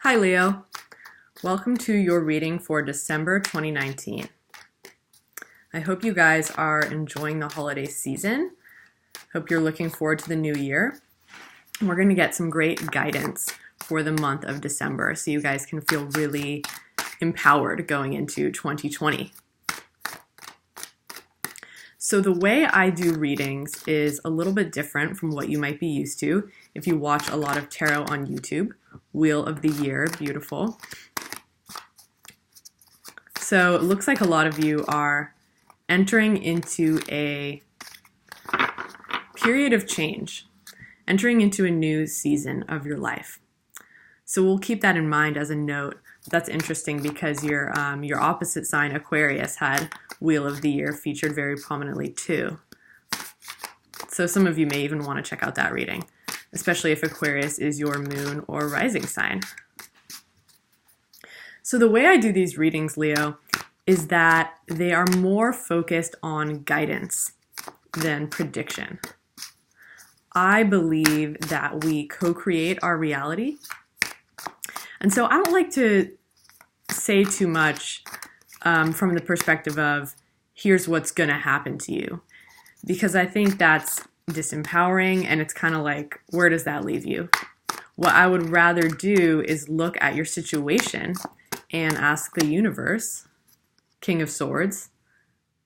Hi Leo, welcome to your reading for December 2019. I hope you guys are enjoying the holiday season. Hope you're looking forward to the new year. We're going to get some great guidance for the month of December so you guys can feel really empowered going into 2020. So the way I do readings is a little bit different from what you might be used to if you watch a lot of tarot on YouTube. Wheel of the Year, beautiful. So it looks like a lot of you are entering into a period of change, entering into a new season of your life. So we'll keep that in mind as a note. That's interesting because your opposite sign, Aquarius, had Wheel of the Year featured very prominently too. So some of you may even want to check out that reading, especially if Aquarius is your moon or rising sign. So the way I do these readings, Leo, is that they are more focused on guidance than prediction. I believe that we co-create our reality. And so I don't like to say too much from the perspective of, here's what's going to happen to you. Because I think that's disempowering and it's kind of like, where does that leave you? What I would rather do is look at your situation and ask the universe, King of Swords,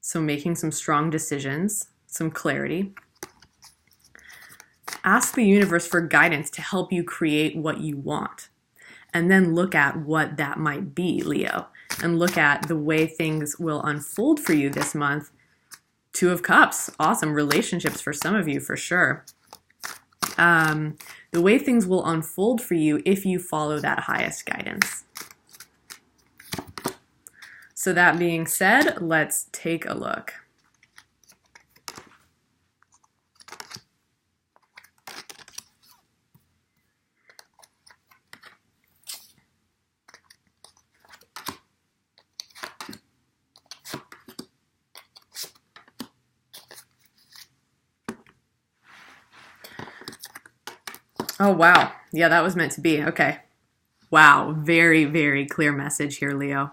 so making some strong decisions, some clarity. Ask the universe for guidance to help you create what you want. And then look at what that might be, Leo, and look at the way things will unfold for you this month. Two of Cups, awesome. Relationships for some of you, for sure. The way things will unfold for you if you follow that highest guidance. So that being said, let's take a look. Oh, wow. Yeah, that was meant to be. Okay. Wow. Very, very clear message here, Leo.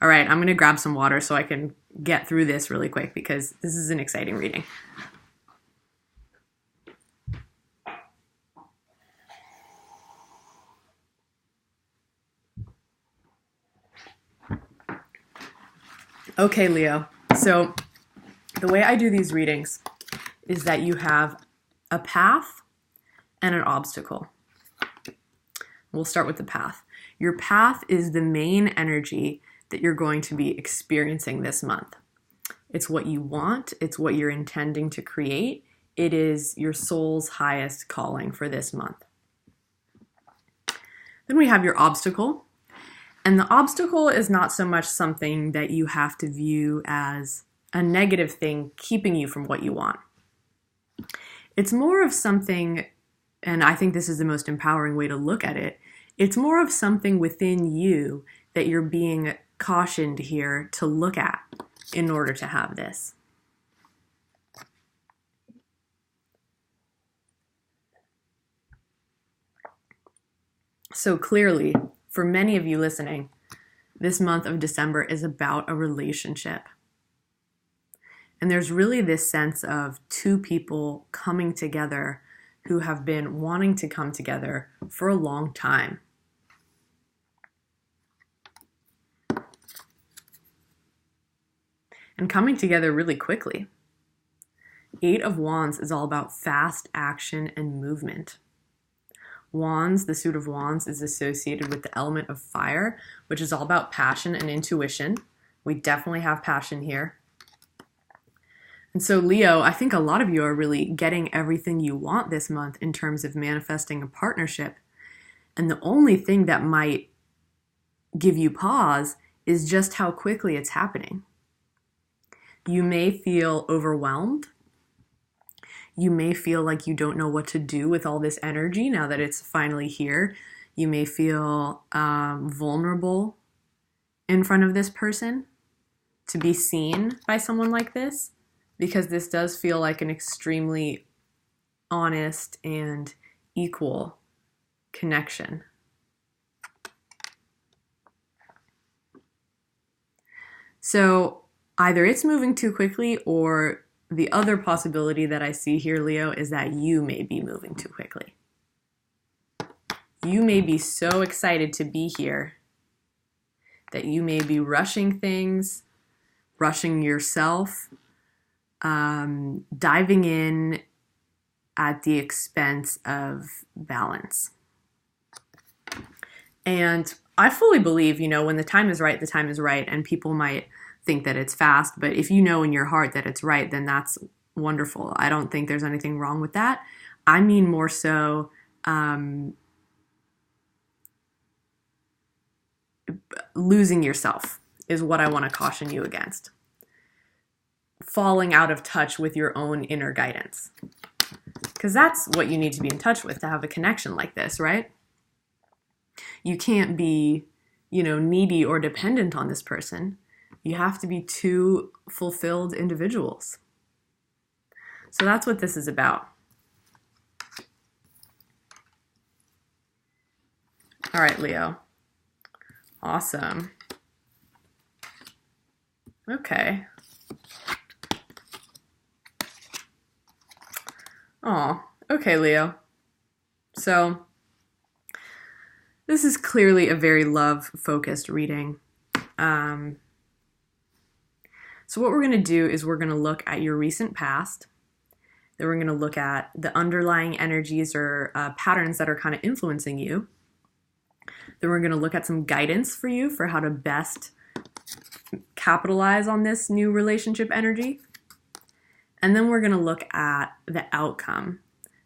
All right. I'm going to grab some water so I can get through this really quick because this is an exciting reading. Okay, Leo. So the way I do these readings is that you have a path and an obstacle. We'll start with the path. Your path is the main energy that you're going to be experiencing this month. It's what you want. It's what you're intending to create. It is your soul's highest calling for this month. Then we have your obstacle. And the obstacle is not so much something that you have to view as a negative thing keeping you from what you want. It's more of something, and I think this is the most empowering way to look at it, it's more of something within you that you're being cautioned here to look at in order to have this. So clearly, for many of you listening, this month of December is about a relationship. And there's really this sense of two people coming together who have been wanting to come together for a long time. And coming together really quickly. Eight of Wands is all about fast action and movement. Wands, the suit of Wands, is associated with the element of fire, which is all about passion and intuition. We definitely have passion here. And so, Leo, I think a lot of you are really getting everything you want this month in terms of manifesting a partnership. And the only thing that might give you pause is just how quickly it's happening. You may feel overwhelmed. You may feel like you don't know what to do with all this energy now that it's finally here. You may feel vulnerable in front of this person to be seen by someone like this, because this does feel like an extremely honest and equal connection. So either it's moving too quickly, or the other possibility that I see here, Leo, is that you may be moving too quickly. You may be so excited to be here that you may be rushing things, rushing yourself, diving in at the expense of balance. And I fully believe, when the time is right, the time is right, and people might think that it's fast, but if you know in your heart that it's right, then that's wonderful. I don't think there's anything wrong with that. I mean more so losing yourself is what I want to caution you against. Falling out of touch with your own inner guidance. Because that's what you need to be in touch with to have a connection like this, right? You can't be, needy or dependent on this person. You have to be two fulfilled individuals. So that's what this is about. All right, Leo. Awesome. Okay. Oh, okay, Leo. So this is clearly a very love-focused reading. So what we're going to do is we're going to look at your recent past. Then we're going to look at the underlying energies or patterns that are kind of influencing you. Then we're going to look at some guidance for you for how to best capitalize on this new relationship energy. And then we're going to look at the outcome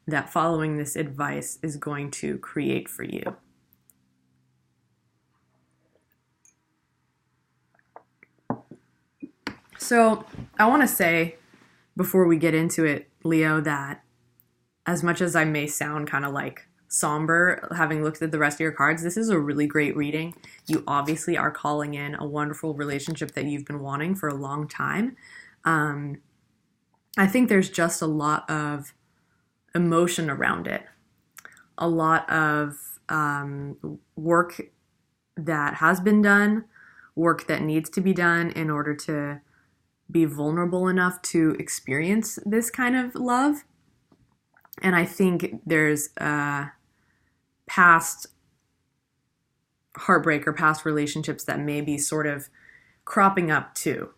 that following this advice is going to create for you. So I want to say before we get into it, Leo, that as much as I may sound kind of like somber, having looked at the rest of your cards, this is a really great reading. You obviously are calling in a wonderful relationship that you've been wanting for a long time. I think there's just a lot of emotion around it, a lot of work that has been done, work that needs to be done in order to be vulnerable enough to experience this kind of love. And I think there's past heartbreak or past relationships that may be sort of cropping up too.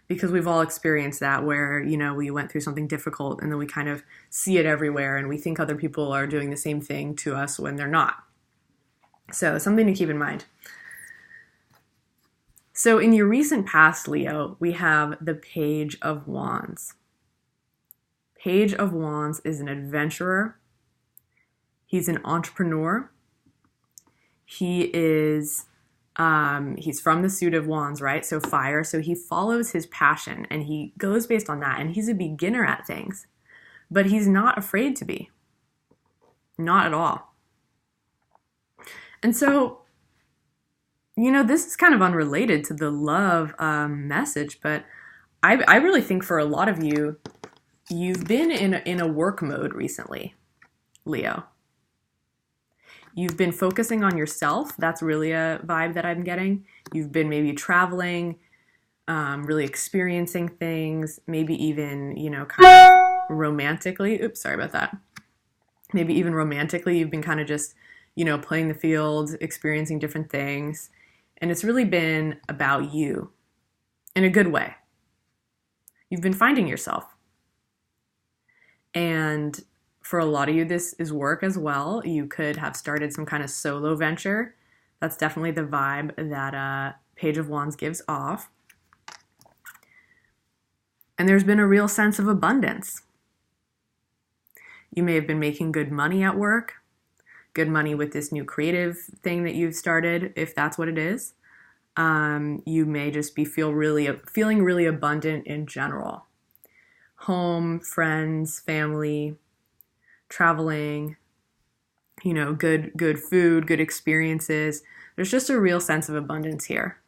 Because we've all experienced that where, we went through something difficult and then we kind of see it everywhere and we think other people are doing the same thing to us when they're not. So something to keep in mind. So in your recent past, Leo, we have the Page of Wands. Page of Wands is an adventurer. He's an entrepreneur. He is, he's from the suit of wands, right? So fire. So he follows his passion and he goes based on that. And he's a beginner at things, but he's not afraid to be. Not at all. And so, this is kind of unrelated to the love message, but I really think for a lot of you, you've been in a work mode recently, Leo. You've been focusing on yourself. That's really a vibe that I'm getting. You've been maybe traveling, really experiencing things, maybe even, kind of romantically. Oops, sorry about that. Maybe even romantically, you've been kind of just, playing the field, experiencing different things. And it's really been about you in a good way. You've been finding yourself. And for a lot of you, this is work as well. You could have started some kind of solo venture. That's definitely the vibe that Page of Wands gives off. And there's been a real sense of abundance. You may have been making good money at work, good money with this new creative thing that you've started, if that's what it is. You may just be feeling really abundant in general. Home, friends, family, traveling, good food, good experiences. There's just a real sense of abundance here.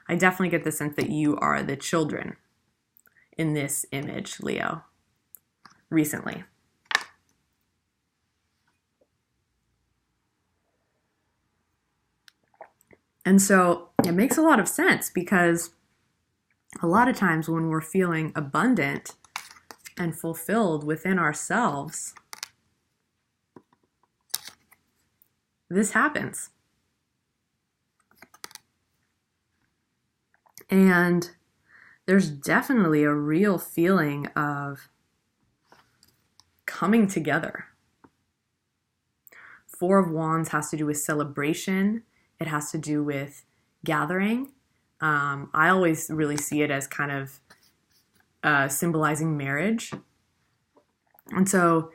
I definitely get the sense that you are the children in this image, Leo, recently. And so It makes a lot of sense because a lot of times when we're feeling abundant and fulfilled within ourselves, this happens. And there's definitely a real feeling of coming together. Four of Wands has to do with celebration. It has to do with gathering. I always really see it as kind of symbolizing marriage. And so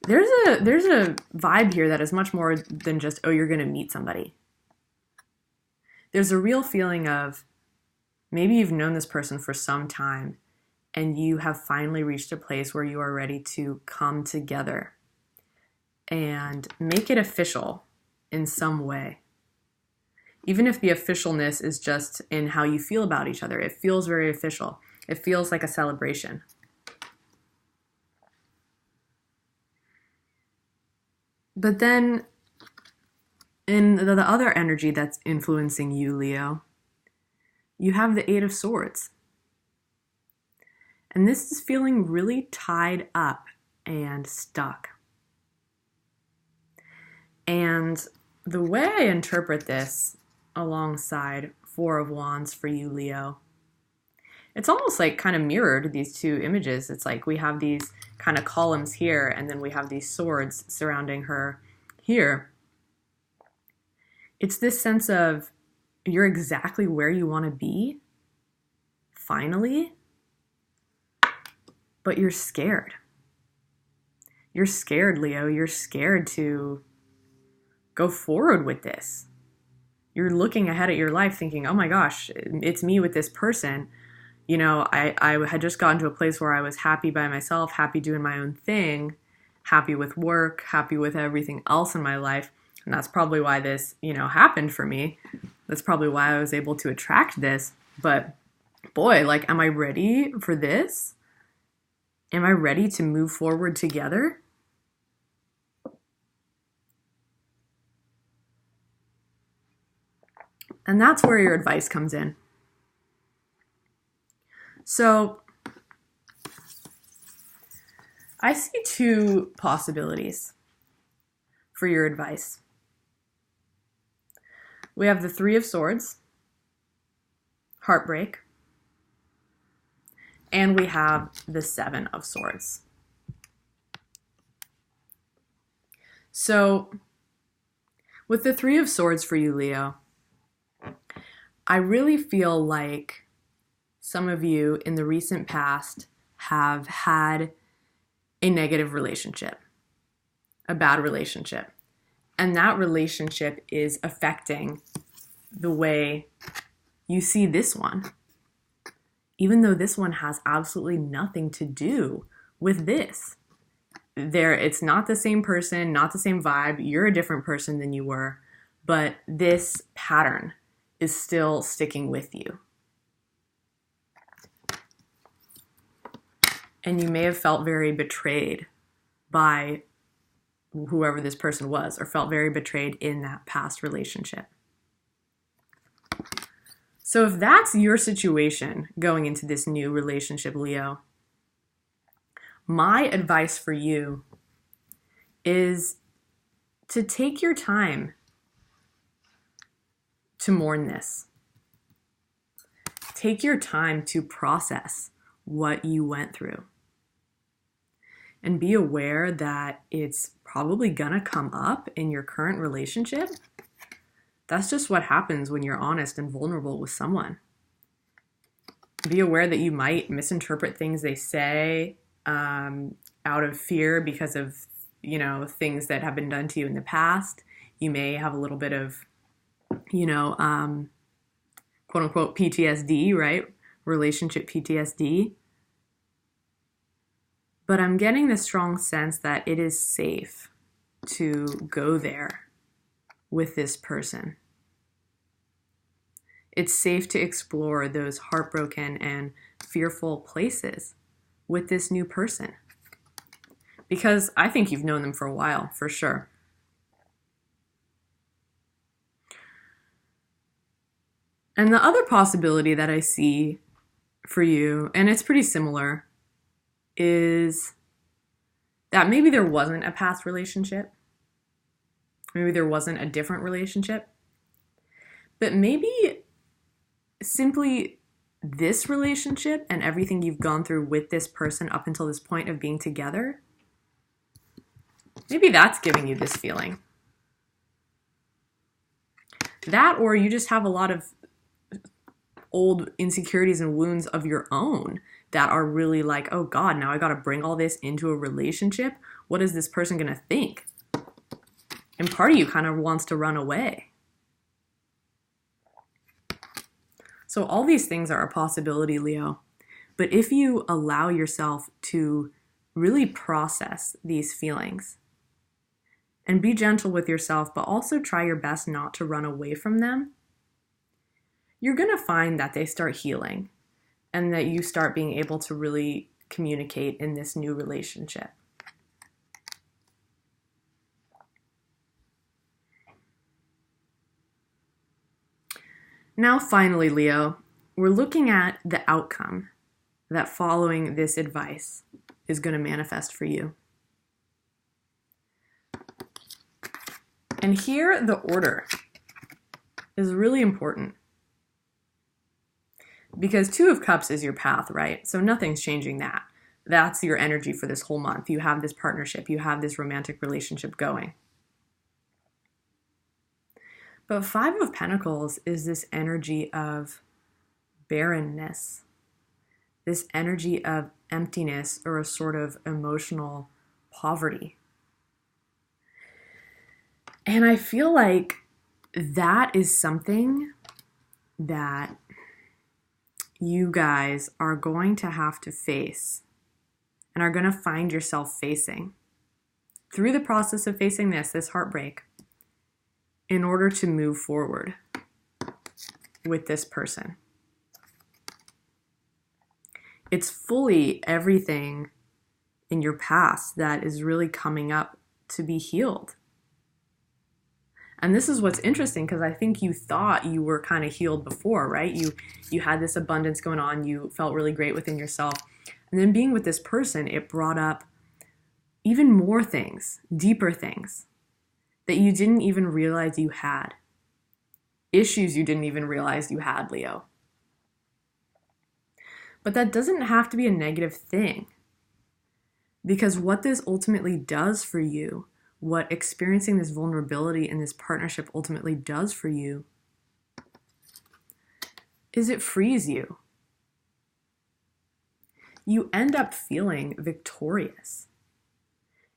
there's a vibe here that is much more than just, oh, you're going to meet somebody. There's a real feeling of maybe you've known this person for some time and you have finally reached a place where you are ready to come together and make it official in some way. Even if the officialness is just in how you feel about each other, it feels very official. It feels like a celebration. But then in the other energy that's influencing you, Leo, you have the Eight of Swords. And this is feeling really tied up and stuck. And the way I interpret this alongside Four of Wands for you, Leo, it's almost like kind of mirrored these two images. It's like we have these kind of columns here, and then we have these swords surrounding her here. It's this sense of you're exactly where you want to be, finally, but you're scared. You're scared, Leo. You're scared to go forward with this. You're looking ahead at your life thinking, oh my gosh, it's me with this person. You know, I had just gotten to a place where I was happy by myself, happy doing my own thing, happy with work, happy with everything else in my life. And that's probably why this, happened for me. That's probably why I was able to attract this. But boy, like, am I ready for this? Am I ready to move forward together? And that's where your advice comes in. So I see two possibilities for your advice. We have the Three of Swords, heartbreak, and we have the Seven of Swords. So with the Three of Swords for you, Leo, I really feel like some of you in the recent past have had a negative relationship, a bad relationship. And that relationship is affecting the way you see this one, even though this one has absolutely nothing to do with this. It's not the same person, not the same vibe. You're a different person than you were, but this pattern is still sticking with you. And you may have felt very betrayed by whoever this person was, or felt very betrayed in that past relationship. So if that's your situation going into this new relationship, Leo, my advice for you is to take your time to mourn this. Take your time to process what you went through. And be aware that it's probably gonna come up in your current relationship. That's just what happens when you're honest and vulnerable with someone. Be aware that you might misinterpret things they say out of fear because of, things that have been done to you in the past. You may have a little bit of, quote unquote PTSD, right? Relationship PTSD. But I'm getting the strong sense that it is safe to go there with this person. It's safe to explore those heartbroken and fearful places with this new person. Because I think you've known them for a while, for sure. And the other possibility that I see for you, and it's pretty similar, is that maybe there wasn't a past relationship. Maybe there wasn't a different relationship. But maybe simply this relationship and everything you've gone through with this person up until this point of being together, maybe that's giving you this feeling. That, or you just have a lot of old insecurities and wounds of your own that are really like, oh God, now I got to bring all this into a relationship. What is this person going to think? And part of you kind of wants to run away. So all these things are a possibility, Leo. But if you allow yourself to really process these feelings and be gentle with yourself, but also try your best not to run away from them, you're going to find that they start healing and that you start being able to really communicate in this new relationship. Now, finally, Leo, we're looking at the outcome that following this advice is going to manifest for you. And here, the order is really important. Because Two of Cups is your path, right? So nothing's changing that. That's your energy for this whole month. You have this partnership. You have this romantic relationship going. But Five of Pentacles is this energy of barrenness, this energy of emptiness or a sort of emotional poverty. And I feel like that is something that you guys are going to have to face and are going to find yourself facing through the process of facing this heartbreak in order to move forward with this person. It's fully everything in your past that is really coming up to be healed. And this is what's interesting, because I think you thought you were kind of healed before, right? You had this abundance going on. You felt really great within yourself. And then being with this person, it brought up even more things, deeper things that you didn't even realize you had. Issues you didn't even realize you had, Leo. But that doesn't have to be a negative thing. Because what this ultimately does for you, what experiencing this vulnerability in this partnership ultimately does for you, is it frees you. You end up feeling victorious.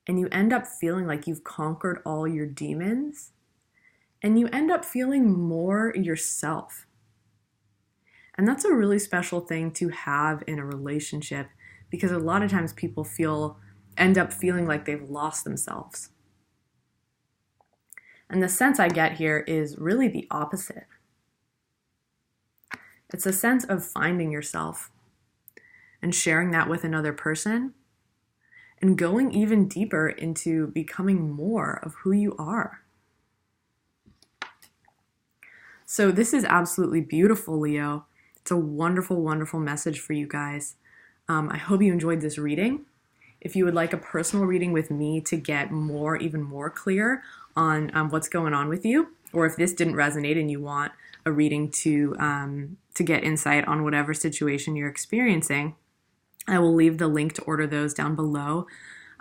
And you end up feeling like you've conquered all your demons. And you end up feeling more yourself. And that's a really special thing to have in a relationship, because a lot of times people end up feeling like they've lost themselves. And the sense I get here is really the opposite. It's a sense of finding yourself and sharing that with another person and going even deeper into becoming more of who you are. So this is absolutely beautiful, Leo. It's a wonderful, wonderful message for you guys. I hope you enjoyed this reading. If you would like a personal reading with me to get even more clear on what's going on with you, or if this didn't resonate and you want a reading to get insight on whatever situation you're experiencing, I will leave the link to order those down below.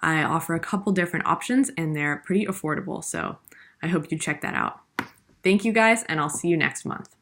I offer a couple different options and they're pretty affordable, so I hope you check that out. Thank you guys, and I'll see you next month.